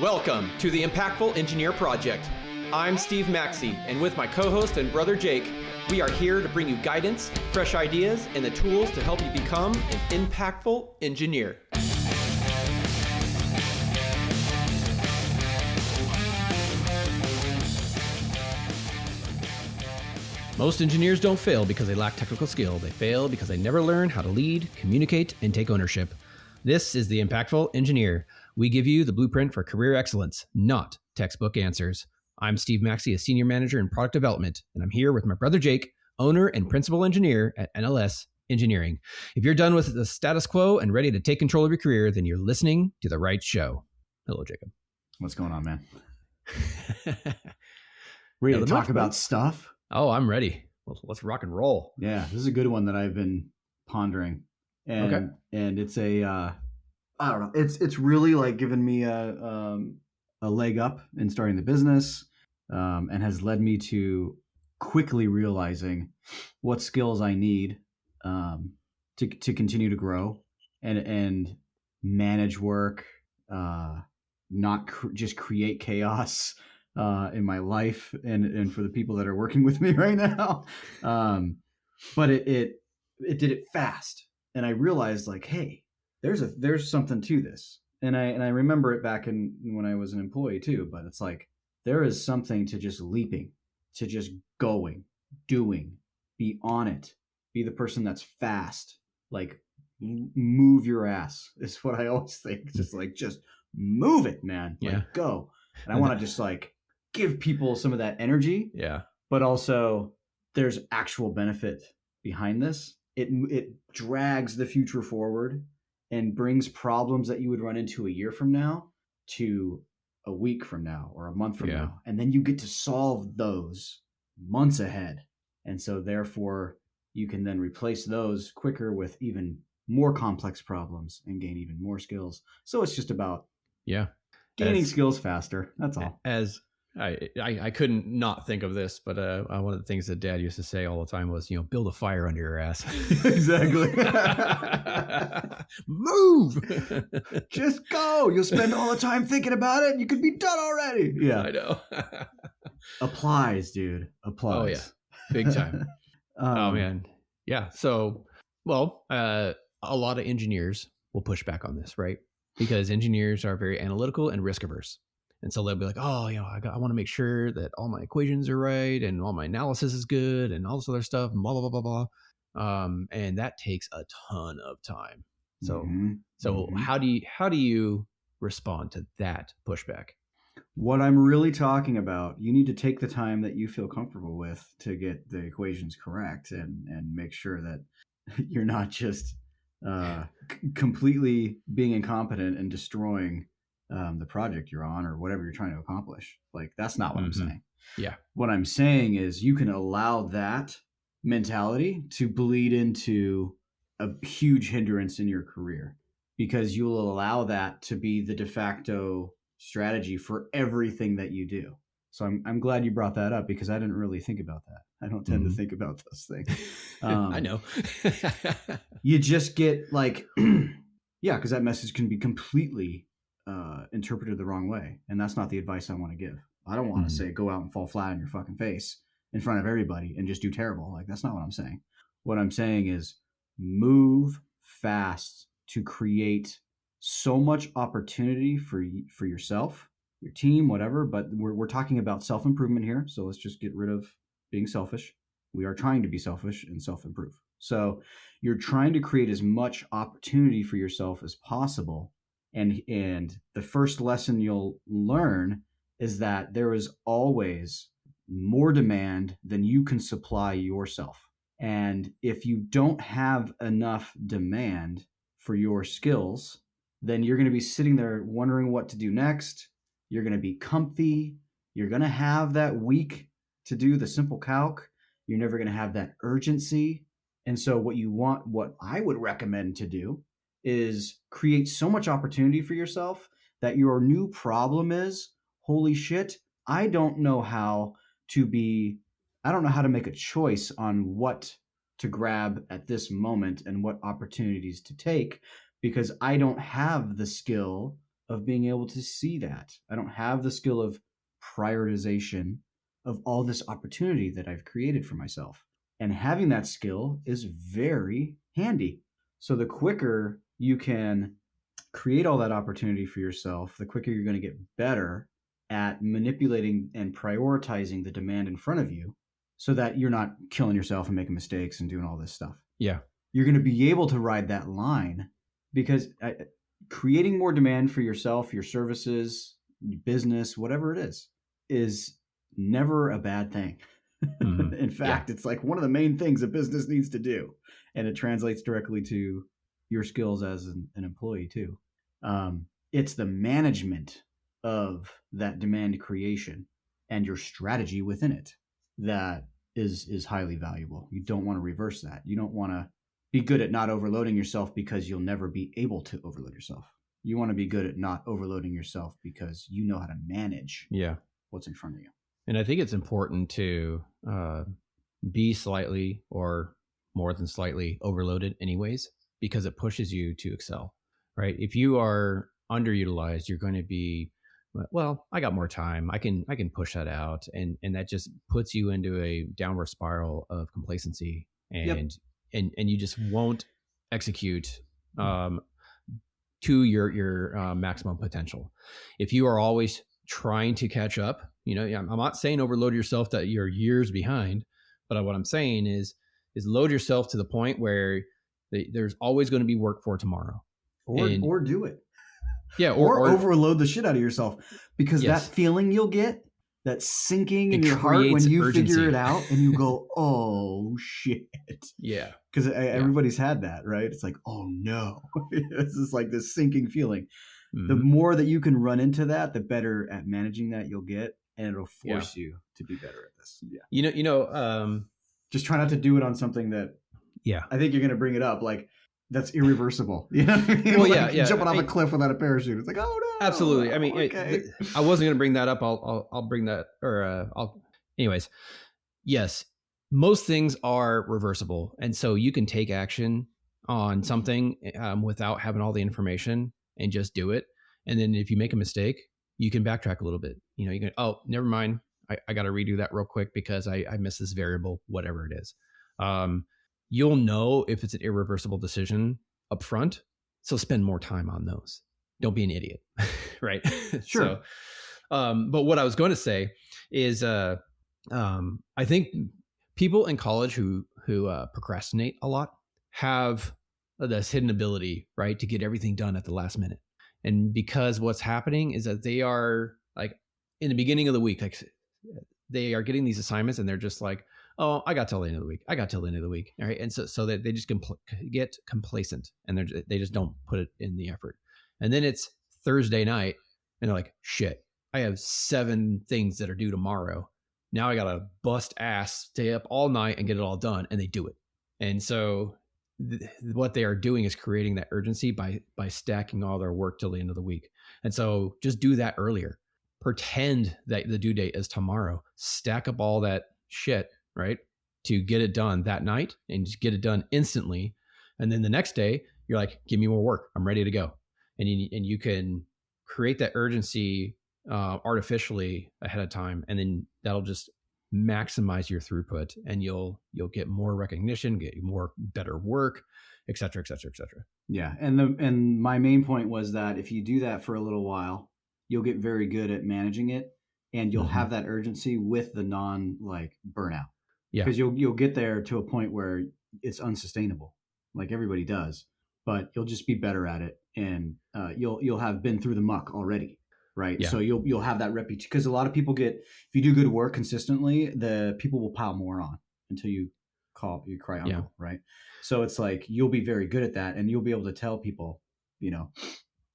Welcome to the Impactful Engineer Project. I'm Steve Maxey, and with my co-host and brother Jake, we are here to bring you guidance, fresh ideas, and the tools to help you become an impactful engineer. Most engineers don't fail because they lack technical skill. They fail because they never learn how to lead, communicate, and take ownership. This is the Impactful Engineer. We give you the blueprint for career excellence, not textbook answers. I'm Steve Maxey, a senior manager in product development, and I'm here with my brother Jake, owner and principal engineer at NLS Engineering. If you're done with the status quo and ready to take control of your career, then you're listening to the right show. Hello, Jacob. What's going on, man? Ready to talk about stuff? Oh, I'm ready. Let's rock and roll. Yeah, this is a good one that I've been pondering. And it's I don't know. It's really like given me a leg up in starting the business, and has led me to quickly realizing what skills I need to continue to grow and manage work, not just create chaos in my life and for the people that are working with me right now. But it did it fast, and I realized like, hey, there's something to this. And I remember it back when I was an employee too, but it's like, there is something to just leaping, to just going, doing, be on it, be the person that's fast, like move your ass is what I always think. Just move it, man. Yeah. Like, go. And I want to just like give people some of that energy. Yeah. But also there's actual benefit behind this. It drags the future forward and brings problems that you would run into a year from now to a week from now or a month from now. And then you get to solve those months ahead. And so therefore you can then replace those quicker with even more complex problems and gain even more skills. So it's just about gaining skills faster. That's all. As I couldn't not think of this, but one of the things that Dad used to say all the time was, build a fire under your ass. Exactly. Move. Just go. You'll spend all the time thinking about it and you could be done already. Yeah. I know. Applies, dude. Applies. Oh, yeah. Big time. Oh, man. Yeah. So, a lot of engineers will push back on this, right? Because engineers are very analytical and risk averse. And so they'll be like, oh, I want to make sure that all my equations are right and all my analysis is good and all this other stuff and blah, blah, blah, blah, blah. And that takes a ton of time. So, how do you respond to that pushback? What I'm really talking about, you need to take the time that you feel comfortable with to get the equations correct and make sure that you're not just completely being incompetent and destroying the project you're on or whatever you're trying to accomplish. Like, that's not what I'm saying. Yeah. What I'm saying is you can allow that mentality to bleed into a huge hindrance in your career, because you'll allow that to be the de facto strategy for everything that you do. So I'm glad you brought that up, because I didn't really think about that. I don't tend to think about those things. I know. You just get like, because that message can be completely interpreted the wrong way. And that's not the advice I want to give. I don't want to say, go out and fall flat on your fucking face in front of everybody and just do terrible. Like, that's not what I'm saying. What I'm saying is move fast to create so much opportunity for yourself, your team, whatever. But we're talking about self-improvement here. So let's just get rid of being selfish. We are trying to be selfish and self-improve. So you're trying to create as much opportunity for yourself as possible. And the first lesson you'll learn is that there is always more demand than you can supply yourself. And if you don't have enough demand for your skills, then you're going to be sitting there wondering what to do next. You're going to be comfy. You're going to have that week to do the simple calc. You're never going to have that urgency. And so what I would recommend to do is create so much opportunity for yourself that your new problem is, holy shit, I don't know how to make a choice on what to grab at this moment and what opportunities to take, because I don't have the skill of being able to see that. I don't have the skill of prioritization of all this opportunity that I've created for myself. And having that skill is very handy. So the quicker you can create all that opportunity for yourself, the quicker you're going to get better at manipulating and prioritizing the demand in front of you so that you're not killing yourself and making mistakes and doing all this stuff. Yeah. You're going to be able to ride that line because creating more demand for yourself, your services, business, whatever it is never a bad thing. Mm-hmm. In fact, It's like one of the main things a business needs to do. And it translates directly to your skills as an employee too. It's the management of that demand creation and your strategy within it that is highly valuable. You don't want to reverse that. You don't want to be good at not overloading yourself because you'll never be able to overload yourself. You want to be good at not overloading yourself because you know how to manage what's in front of you. And I think it's important to be slightly or more than slightly overloaded anyways, because it pushes you to excel, right? If you are underutilized, you're going to be, well, I got more time. I can push that out. And that just puts you into a downward spiral of complacency and you just won't execute to your maximum potential. If you are always trying to catch up, I'm not saying overload yourself that you're years behind, but what I'm saying is load yourself to the point where there's always going to be work for tomorrow. Or do it. Yeah. Or overload the shit out of yourself, because that feeling you'll get, that sinking in your heart when you urgency. Figure it out and you go, oh shit. Yeah. Because everybody's had that, right? It's like, oh no. It's just like this sinking feeling. Mm-hmm. The more that you can run into that, the better at managing that you'll get. And it'll force you to be better at this. Yeah. Just try not to do it on something that, I think you're going to bring it up. Like, that's irreversible. You know what I mean? Well, jumping off a cliff without a parachute. It's like, oh no. Absolutely. I mean, okay. I wasn't going to bring that up. I'll bring that, anyways. Yes. Most things are reversible. And so you can take action on something without having all the information and just do it. And then if you make a mistake, you can backtrack a little bit. You can, oh, never mind. I got to redo that real quick because I missed this variable, whatever it is. You'll know if it's an irreversible decision up front. So spend more time on those. Don't be an idiot. Right. Sure. So, but what I was going to say is, I think people in college who procrastinate a lot have this hidden ability, right, to get everything done at the last minute. And because what's happening is that they are like in the beginning of the week, like they are getting these assignments and they're just like, oh, I got till the end of the week. All right. And so that they just get complacent and they just don't put it in the effort. And then it's Thursday night and they're like, shit, I have 7 things that are due tomorrow. Now I got to bust ass, stay up all night and get it all done. And they do it. And so what they are doing is creating that urgency by stacking all their work till the end of the week. And so just do that earlier. Pretend that the due date is tomorrow. Stack up all that shit, right, to get it done that night and just get it done instantly. And then the next day, you're like, give me more work. I'm ready to go. And you can create that urgency artificially ahead of time. And then that'll just maximize your throughput and you'll get more recognition, get more better work, et cetera, et cetera, et cetera. Yeah. And my main point was that if you do that for a little while, you'll get very good at managing it and you'll have that urgency with the burnout. Yeah. Because you'll get there to a point where it's unsustainable, like everybody does, but you'll just be better at it and you'll have been through the muck already. Right. Yeah. So you'll have that reputation, because a lot of people if you do good work consistently, the people will pile more on until you cry uncle. Yeah. Right. So it's like, you'll be very good at that and you'll be able to tell people,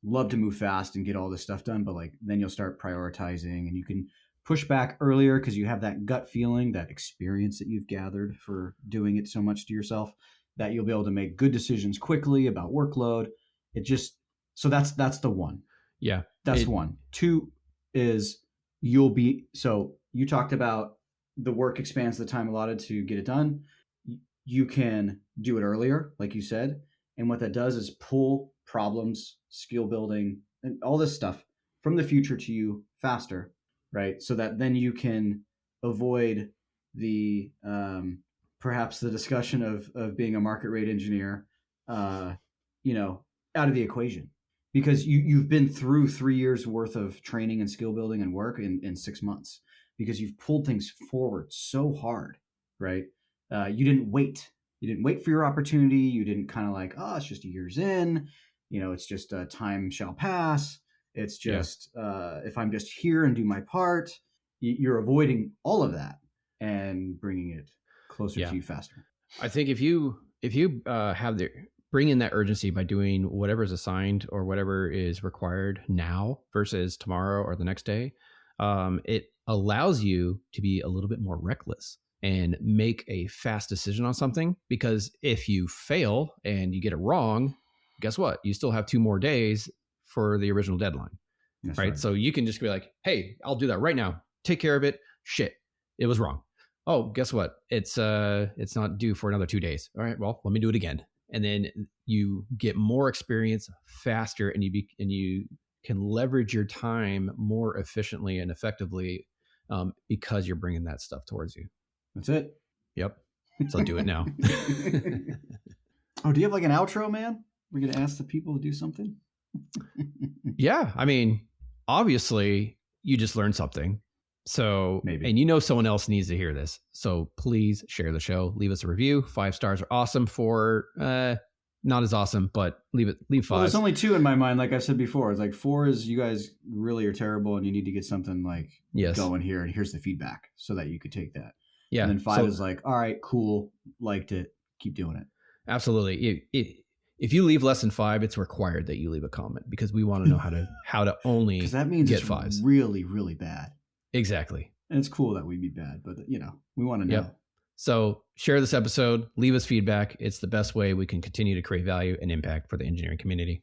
love to move fast and get all this stuff done. But then you'll start prioritizing and you can push back earlier because you have that gut feeling, that experience that you've gathered for doing it so much to yourself, that you'll be able to make good decisions quickly about workload. So that's the one. Yeah. That's one. 2 is so you talked about the work expands the time allotted to get it done. You can do it earlier, like you said. And what that does is pull problems, skill building, and all this stuff from the future to you faster, right? So that then you can avoid the perhaps the discussion of being a market rate engineer, you know, out of the equation, because you've been through 3 years worth of training and skill building and work in 6 months, because you've pulled things forward so hard, right? You didn't wait. You didn't wait for your opportunity. You didn't kind of like, oh, it's just a year's in. You know, it's just time shall pass. It's just if I'm just here and do my part, you're avoiding all of that and bringing it closer to you faster. I think if you have the bring in that urgency by doing whatever is assigned or whatever is required now versus tomorrow or the next day, it allows you to be a little bit more reckless and make a fast decision on something. Because if you fail and you get it wrong, guess what? You still have 2 more days for the original deadline. That's right? So you can just be like, hey, I'll do that right now. Take care of it. Shit, it was wrong. Oh, guess what? It's not due for another 2 days. All right, well, let me do it again. And then you get more experience faster, and you can leverage your time more efficiently and effectively because you're bringing that stuff towards you. That's it. Yep. So do it now. Oh, do you have like an outro, man? We're going to ask the people to do something? Yeah. I mean, obviously, you just learned something. So, maybe. And you know someone else needs to hear this. So please share the show. Leave us a review. 5 stars are awesome. 4, not as awesome, but leave 5. Well, there's only 2 in my mind, like I said before. It's like 4 is you guys really are terrible and you need to get something like going here, and here's the feedback so that you could take that. Yeah. And then 5 is like, all right, cool, liked it, keep doing it. Absolutely. If you leave less than 5, it's required that you leave a comment, because we want to know how to only because that means get it's 5s. Really, really bad. Exactly. And it's cool that we'd be bad, but we want to know. Yep. So share this episode, leave us feedback. It's the best way we can continue to create value and impact for the engineering community.